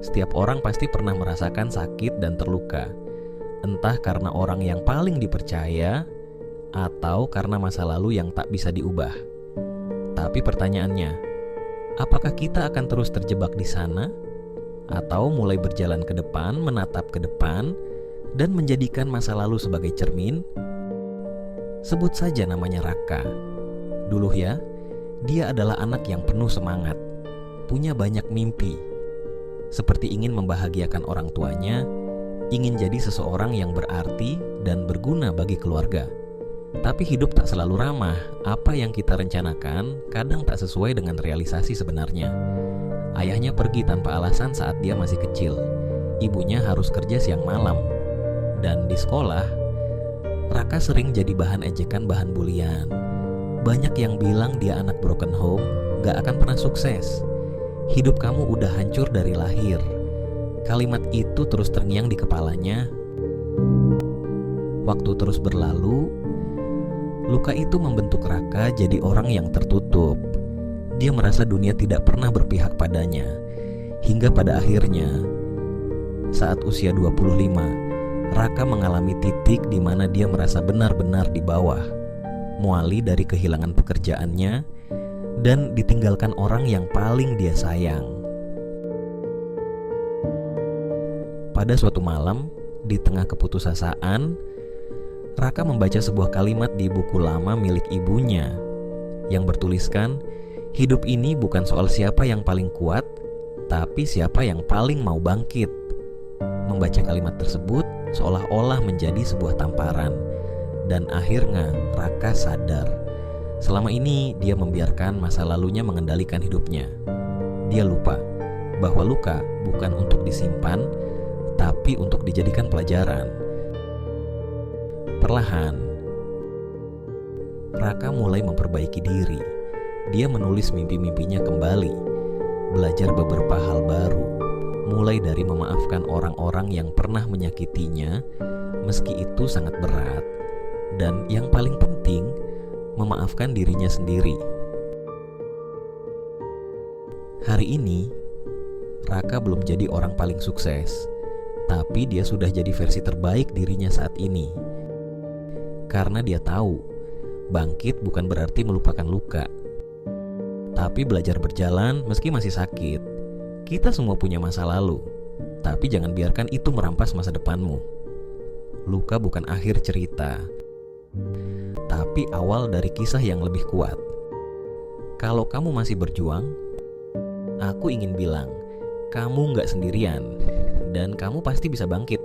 Setiap orang pasti pernah merasakan sakit dan terluka, entah karena orang yang paling dipercaya atau karena masa lalu yang tak bisa diubah. Tapi pertanyaannya, apakah kita akan terus terjebak di sana? Atau mulai berjalan ke depan, menatap ke depan, dan menjadikan masa lalu sebagai cermin? Sebut saja namanya Raka. Dulu ya, dia adalah anak yang penuh semangat, punya banyak mimpi, seperti ingin membahagiakan orang tuanya, ingin jadi seseorang yang berarti dan berguna bagi keluarga. Tapi hidup tak selalu ramah. Apa yang kita rencanakan kadang tak sesuai dengan realisasi sebenarnya. Ayahnya pergi tanpa alasan saat dia masih kecil. Ibunya harus kerja siang malam. Dan di sekolah, Raka sering jadi bahan ejekan, bahan bulian. Banyak yang bilang dia anak broken home, gak akan pernah sukses. Hidup kamu udah hancur dari lahir. Kalimat itu terus terngiang di kepalanya. Waktu terus berlalu, luka itu membentuk Raka jadi orang yang tertutup. Dia merasa dunia tidak pernah berpihak padanya. Hingga pada akhirnya, saat usia 25, Raka mengalami titik di mana dia merasa benar-benar di bawah. Muali dari kehilangan pekerjaannya dan ditinggalkan orang yang paling dia sayang. Pada suatu malam, di tengah keputusasaan, Raka membaca sebuah kalimat di buku lama milik ibunya yang bertuliskan, hidup ini bukan soal siapa yang paling kuat, tapi siapa yang paling mau bangkit. Membaca kalimat tersebut seolah-olah menjadi sebuah tamparan. Dan akhirnya Raka sadar, selama ini dia membiarkan masa lalunya mengendalikan hidupnya. Dia lupa bahwa luka bukan untuk disimpan, tapi untuk dijadikan pelajaran. Perlahan, Raka mulai memperbaiki diri. Dia menulis mimpi-mimpinya kembali, belajar beberapa hal baru, mulai dari memaafkan orang-orang yang pernah menyakitinya, meski itu sangat berat, dan yang paling penting, memaafkan dirinya sendiri. Hari ini, Raka belum jadi orang paling sukses, tapi dia sudah jadi versi terbaik dirinya saat ini. Karena dia tahu, bangkit bukan berarti melupakan luka, tapi belajar berjalan meski masih sakit. Kita semua punya masa lalu, tapi jangan biarkan itu merampas masa depanmu. Luka bukan akhir cerita, tapi awal dari kisah yang lebih kuat. Kalau kamu masih berjuang, aku ingin bilang, kamu gak sendirian, dan kamu pasti bisa bangkit.